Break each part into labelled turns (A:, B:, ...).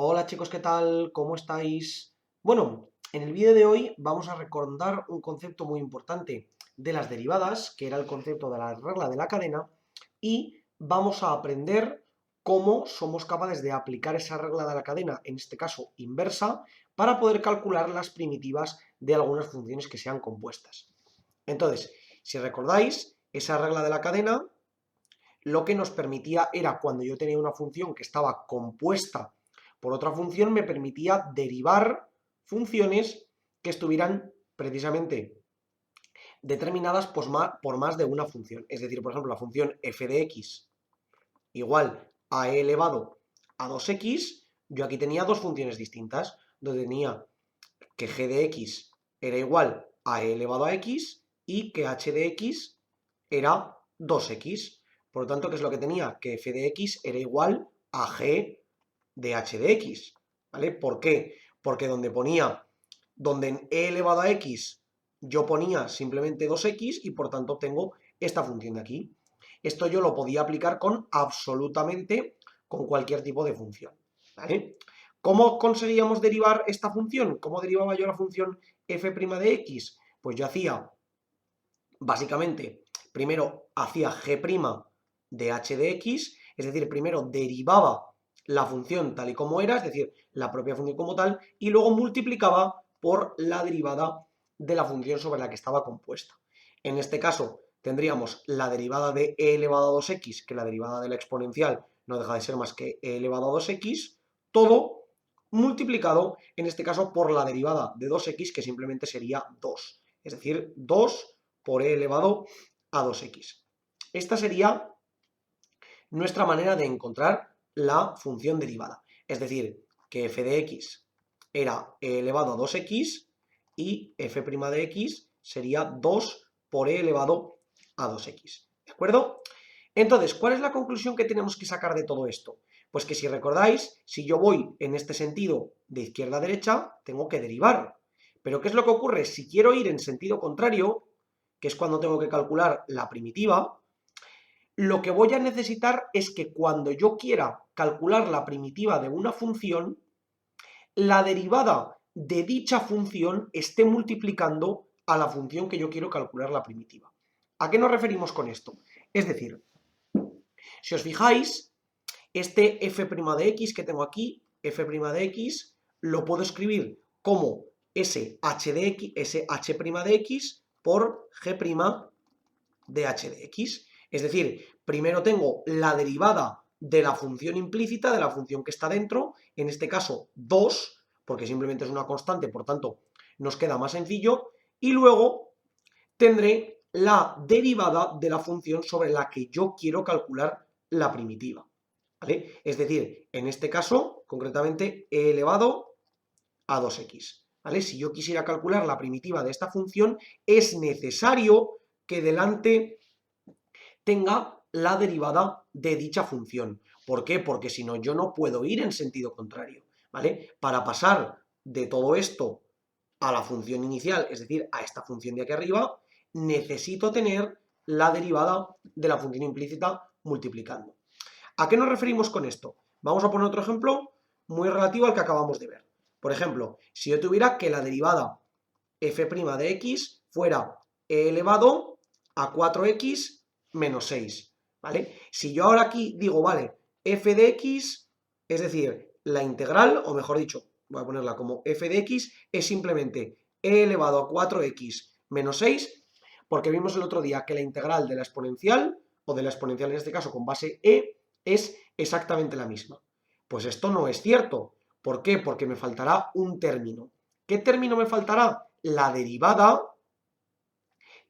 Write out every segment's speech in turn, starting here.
A: Hola chicos, ¿qué tal? ¿Cómo estáis? Bueno, en el vídeo de hoy vamos a recordar un concepto muy importante de las derivadas, que era el concepto de la regla de la cadena, y vamos a aprender cómo somos capaces de aplicar esa regla de la cadena, en este caso inversa, para poder calcular las primitivas de algunas funciones que sean compuestas. Entonces, si recordáis, esa regla de la cadena lo que nos permitía era, cuando yo tenía una función que estaba compuesta por otra función, me permitía derivar funciones que estuvieran precisamente determinadas por más de una función. Es decir, por ejemplo, la función f de x igual a e elevado a 2x, yo aquí tenía dos funciones distintas, donde tenía que g de x era igual a e elevado a x y que h de x era 2x. Por lo tanto, ¿qué es lo que tenía? Que f de x era igual a g de h de x. ¿Vale? ¿Por qué? Porque donde en e elevado a x yo ponía simplemente 2x y por tanto obtengo esta función de aquí. Esto yo lo podía aplicar con cualquier tipo de función. ¿Vale? ¿Cómo conseguíamos derivar esta función? ¿Cómo derivaba yo la función f' de x? Pues yo hacía, básicamente, primero hacía g' de h de x, es decir, primero derivaba la función tal y como era, es decir, la propia función como tal, y luego multiplicaba por la derivada de la función sobre la que estaba compuesta. En este caso, tendríamos la derivada de e elevado a 2x, que la derivada de la exponencial no deja de ser más que e elevado a 2x, todo multiplicado, en este caso, por la derivada de 2x, que simplemente sería 2. Es decir, 2 por e elevado a 2x. Esta sería nuestra manera de encontrar la función derivada. Es decir, que f de x era e elevado a 2x y f' de x sería 2 por e elevado a 2x. ¿De acuerdo? Entonces, ¿cuál es la conclusión que tenemos que sacar de todo esto? Pues que si recordáis, si yo voy en este sentido de izquierda a derecha, tengo que derivar. Pero ¿qué es lo que ocurre? Si quiero ir en sentido contrario, que es cuando tengo que calcular la primitiva, lo que voy a necesitar es que cuando yo quiera calcular la primitiva de una función, la derivada de dicha función esté multiplicando a la función que yo quiero calcular la primitiva. ¿A qué nos referimos con esto? Es decir, si os fijáis, este f' de x que tengo aquí, f' de x, lo puedo escribir como sh de x, sh' de x por g' de h de x. Es decir, primero tengo la derivada de la función implícita, de la función que está dentro, en este caso 2, porque simplemente es una constante, por tanto nos queda más sencillo, y luego tendré la derivada de la función sobre la que yo quiero calcular la primitiva. ¿Vale? Es decir, en este caso, concretamente, e elevado a 2x. ¿Vale? Si yo quisiera calcular la primitiva de esta función, es necesario que delante tenga la derivada de dicha función. ¿Por qué? Porque si no, yo no puedo ir en sentido contrario. ¿Vale? Para pasar de todo esto a la función inicial, es decir, a esta función de aquí arriba, necesito tener la derivada de la función implícita multiplicando. ¿A qué nos referimos con esto? Vamos a poner otro ejemplo muy relativo al que acabamos de ver. Por ejemplo, si yo tuviera que la derivada f' de x fuera e elevado a 4x menos 6, ¿vale? Si yo ahora aquí digo, vale, f de x, es decir, la integral, o mejor dicho, voy a ponerla como f de x, es simplemente e elevado a 4x menos 6, porque vimos el otro día que la integral de la exponencial, o de la exponencial en este caso con base e, es exactamente la misma. Pues esto no es cierto. ¿Por qué? Porque me faltará un término. ¿Qué término me faltará? La derivada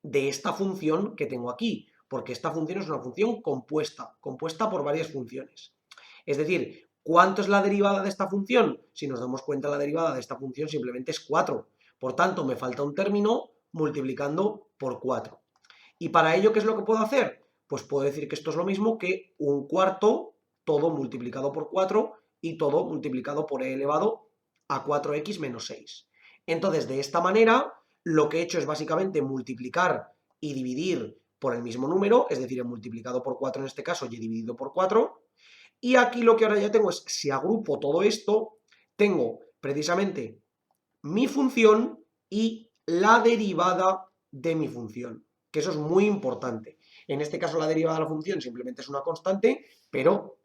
A: de esta función que tengo aquí, porque esta función es una función compuesta por varias funciones. Es decir, ¿cuánto es la derivada de esta función? Si nos damos cuenta, la derivada de esta función simplemente es 4. Por tanto, me falta un término multiplicando por 4. ¿Y para ello qué es lo que puedo hacer? Pues puedo decir que esto es lo mismo que un cuarto, todo multiplicado por 4 y todo multiplicado por e elevado a 4x menos 6. Entonces, de esta manera, lo que he hecho es básicamente multiplicar y dividir por el mismo número, es decir, he multiplicado por 4 en este caso y he dividido por 4. Y aquí lo que ahora ya tengo es, si agrupo todo esto, tengo precisamente mi función y la derivada de mi función, que eso es muy importante. En este caso la derivada de la función simplemente es una constante, pero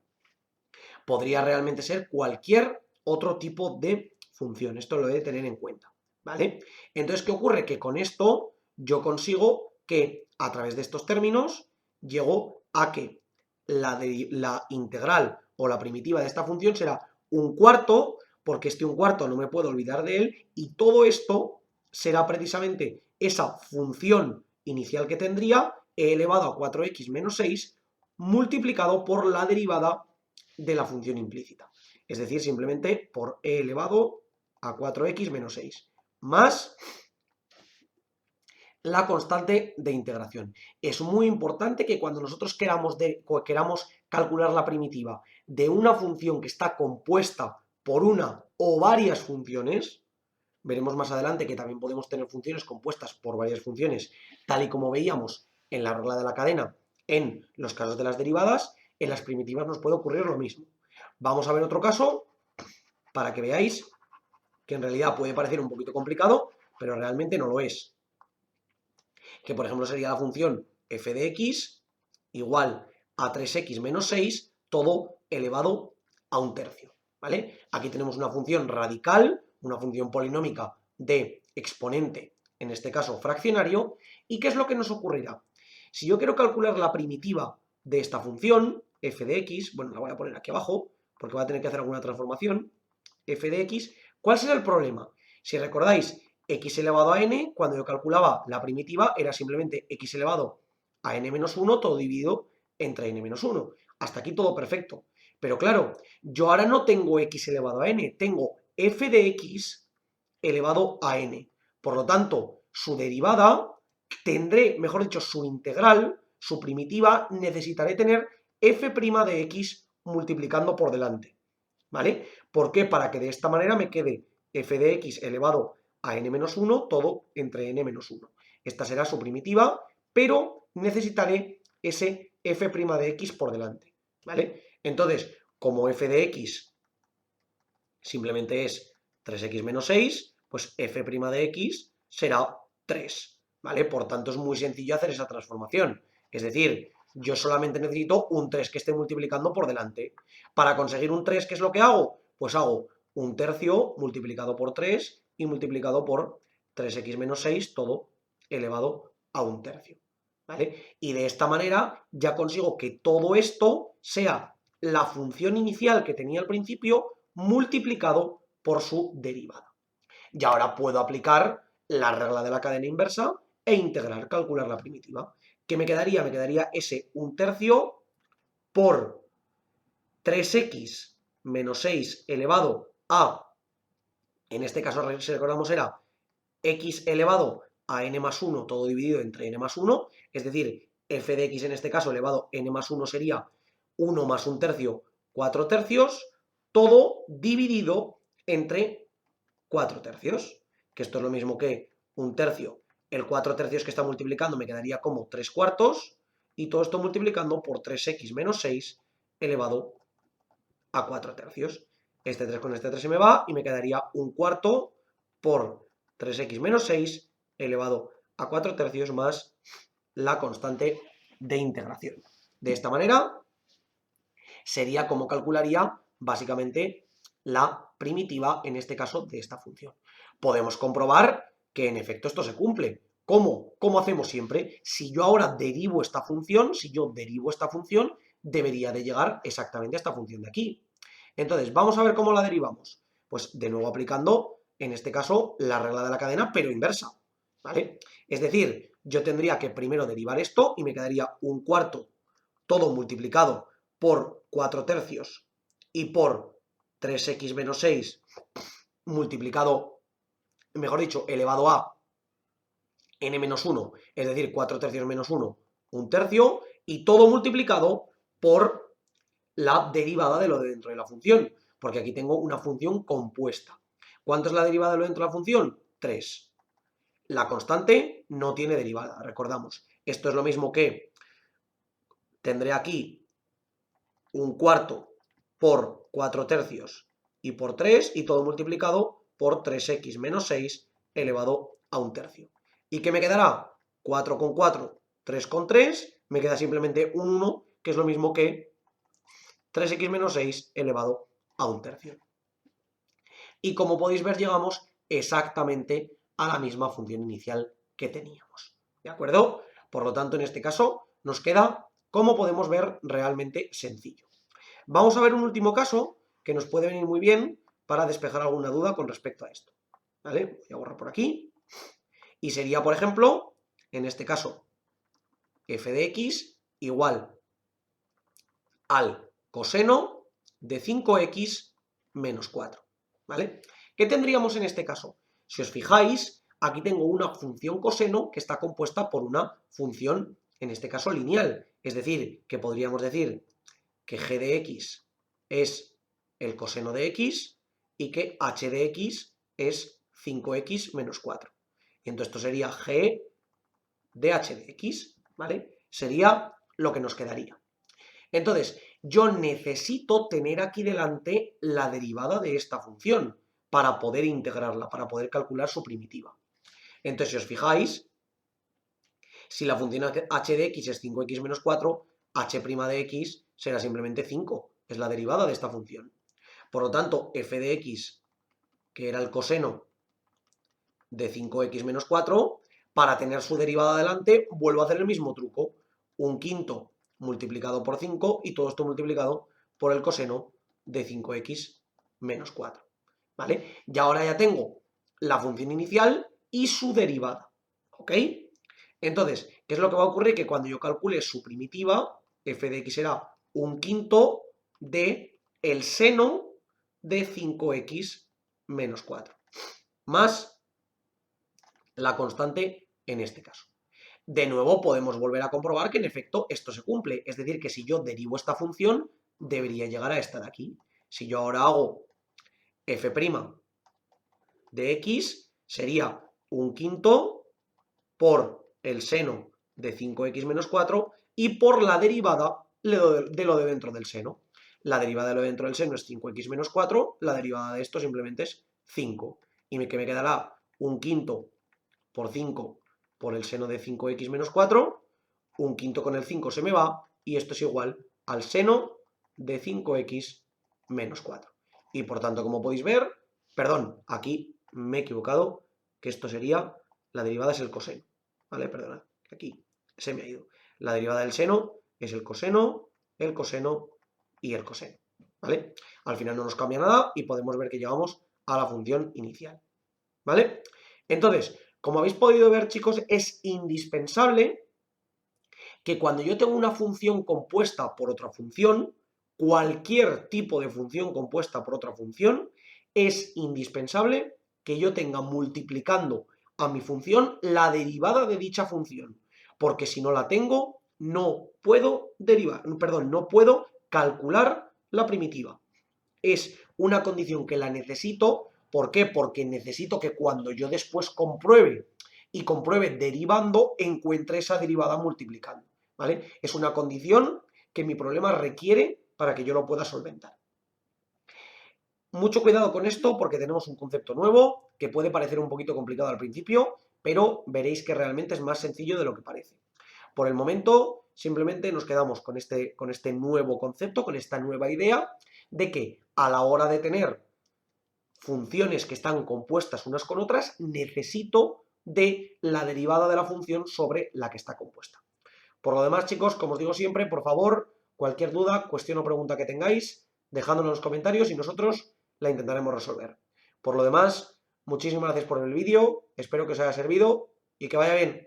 A: podría realmente ser cualquier otro tipo de función. Esto lo he de tener en cuenta, ¿vale? Entonces, ¿qué ocurre? Que con esto yo consigo que a través de estos términos llego a que la integral o la primitiva de esta función será un cuarto, porque este un cuarto no me puedo olvidar de él, y todo esto será precisamente esa función inicial que tendría e elevado a 4x menos 6 multiplicado por la derivada de la función implícita. Es decir, simplemente por e elevado a 4x menos 6 más la constante de integración. Es muy importante que cuando nosotros queramos calcular la primitiva de una función que está compuesta por una o varias funciones, veremos más adelante que también podemos tener funciones compuestas por varias funciones, tal y como veíamos en la regla de la cadena en los casos de las derivadas, en las primitivas nos puede ocurrir lo mismo. Vamos a ver otro caso para que veáis que en realidad puede parecer un poquito complicado, pero realmente no lo es. Que por ejemplo sería la función f de x igual a 3x menos 6, todo elevado a un tercio, ¿vale? Aquí tenemos una función radical, una función polinómica de exponente, en este caso fraccionario, ¿y qué es lo que nos ocurrirá? Si yo quiero calcular la primitiva de esta función, f de x, bueno, la voy a poner aquí abajo, porque voy a tener que hacer alguna transformación, f de x, ¿cuál será el problema? Si recordáis, x elevado a n, cuando yo calculaba la primitiva, era simplemente x elevado a n-1, todo dividido entre n-1. Hasta aquí todo perfecto. Pero claro, yo ahora no tengo x elevado a n, tengo f de x elevado a n. Por lo tanto, su derivada tendré, mejor dicho, su integral, su primitiva, necesitaré tener f' de x multiplicando por delante. ¿Vale? ¿Por qué? Para que de esta manera me quede f de x elevado a n-1, todo entre n-1. Esta será su primitiva, pero necesitaré ese f' de x por delante, ¿vale? Entonces, como f de x simplemente es 3x menos 6, pues f' de x será 3, ¿vale? Por tanto, es muy sencillo hacer esa transformación. Es decir, yo solamente necesito un 3 que esté multiplicando por delante. Para conseguir un 3, ¿qué es lo que hago? Pues hago un tercio multiplicado por 3 y multiplicado por 3x menos 6, todo elevado a un tercio, ¿vale? Y de esta manera ya consigo que todo esto sea la función inicial que tenía al principio multiplicado por su derivada. Y ahora puedo aplicar la regla de la cadena inversa e integrar, calcular la primitiva. ¿Qué me quedaría? Me quedaría ese un tercio por 3x menos 6 elevado a, en este caso, si recordamos, era x elevado a n más 1, todo dividido entre n más 1, es decir, f de x en este caso elevado a n más 1 sería 1 más un tercio, 4 tercios, todo dividido entre 4 tercios, que esto es lo mismo que un tercio. El 4 tercios que está multiplicando me quedaría como 3 cuartos, y todo esto multiplicando por 3x menos 6 elevado a 4 tercios. Este 3 con este 3 se me va y me quedaría un cuarto por 3x menos 6 elevado a 4 tercios más la constante de integración. De esta manera sería como calcularía básicamente la primitiva, en este caso, de esta función. Podemos comprobar que en efecto esto se cumple. ¿Cómo? Como hacemos siempre. Si yo ahora derivo esta función, debería de llegar exactamente a esta función de aquí. Entonces, vamos a ver cómo la derivamos. Pues de nuevo aplicando, en este caso, la regla de la cadena, pero inversa, ¿vale? Es decir, yo tendría que primero derivar esto y me quedaría un cuarto todo multiplicado por 4 tercios y por 3x menos 6 multiplicado, mejor dicho, elevado a n menos 1, es decir, 4 tercios menos 1, un tercio, y todo multiplicado por la derivada de lo de dentro de la función, porque aquí tengo una función compuesta. ¿Cuánto es la derivada de lo dentro de la función? 3. La constante no tiene derivada, recordamos. Esto es lo mismo que tendré aquí un cuarto por 4 tercios y por 3 y todo multiplicado por 3x menos 6 elevado a 1/3. ¿Y qué me quedará? 4 con 4, 3 con 3, me queda simplemente un 1, que es lo mismo que 3x menos 6 elevado a 1/3. Y como podéis ver, llegamos exactamente a la misma función inicial que teníamos. ¿De acuerdo? Por lo tanto, en este caso, nos queda, como podemos ver, realmente sencillo. Vamos a ver un último caso que nos puede venir muy bien para despejar alguna duda con respecto a esto. ¿Vale? Voy a borrar por aquí. Y sería, por ejemplo, en este caso, f de x igual al coseno de 5x menos 4. ¿Vale? ¿Qué tendríamos en este caso? Si os fijáis, aquí tengo una función coseno que está compuesta por una función, en este caso, lineal. Es decir, que podríamos decir que g de x es el coseno de x y que h de x es 5x menos 4. Y entonces esto sería g de h de x, ¿vale? Sería lo que nos quedaría. Entonces, yo necesito tener aquí delante la derivada de esta función para poder integrarla, para poder calcular su primitiva. Entonces, si os fijáis, si la función h de x es 5x menos 4, h' de x será simplemente 5, es la derivada de esta función. Por lo tanto, f de x, que era el coseno de 5x menos 4, para tener su derivada adelante, vuelvo a hacer el mismo truco. Un quinto multiplicado por 5 y todo esto multiplicado por el coseno de 5x menos 4. ¿Vale? Y ahora ya tengo la función inicial y su derivada. ¿Ok? Entonces, ¿qué es lo que va a ocurrir? Que cuando yo calcule su primitiva, f de x será un quinto de el seno de 5x menos 4, más la constante en este caso. De nuevo, podemos volver a comprobar que en efecto esto se cumple. Es decir, que si yo derivo esta función, debería llegar a esta de aquí. Si yo ahora hago f' de x, sería un quinto por el seno de 5x menos 4 y por la derivada de lo de dentro del seno. La derivada de lo de dentro del seno es 5x menos 4, la derivada de esto simplemente es 5. Y que me quedará un quinto por 5 por el seno de 5x menos 4, un quinto con el 5 se me va, y esto es igual al seno de 5x menos 4. Y por tanto, como podéis ver, perdón, aquí me he equivocado, que esto sería, la derivada es el coseno, ¿vale? Perdona, que aquí se me ha ido. La derivada del seno es el coseno y el coseno, ¿vale? Al final no nos cambia nada y podemos ver que llegamos a la función inicial, ¿vale? Entonces, como habéis podido ver, chicos, es indispensable que cuando yo tengo una función compuesta por otra función, cualquier tipo de función compuesta por otra función, es indispensable que yo tenga multiplicando a mi función la derivada de dicha función, porque si no la tengo, no puedo no puedo calcular la primitiva. Es una condición que la necesito. ¿Por qué? Porque necesito que cuando yo después compruebe derivando, encuentre esa derivada multiplicando, ¿vale? Es una condición que mi problema requiere para que yo lo pueda solventar. Mucho cuidado con esto porque tenemos un concepto nuevo que puede parecer un poquito complicado al principio, pero veréis que realmente es más sencillo de lo que parece. Por el momento, simplemente nos quedamos con este nuevo concepto, con esta nueva idea de que a la hora de tener funciones que están compuestas unas con otras, necesito de la derivada de la función sobre la que está compuesta. Por lo demás, chicos, como os digo siempre, por favor, cualquier duda, cuestión o pregunta que tengáis, dejadlo en los comentarios y nosotros la intentaremos resolver. Por lo demás, muchísimas gracias por el vídeo, espero que os haya servido y que vaya bien.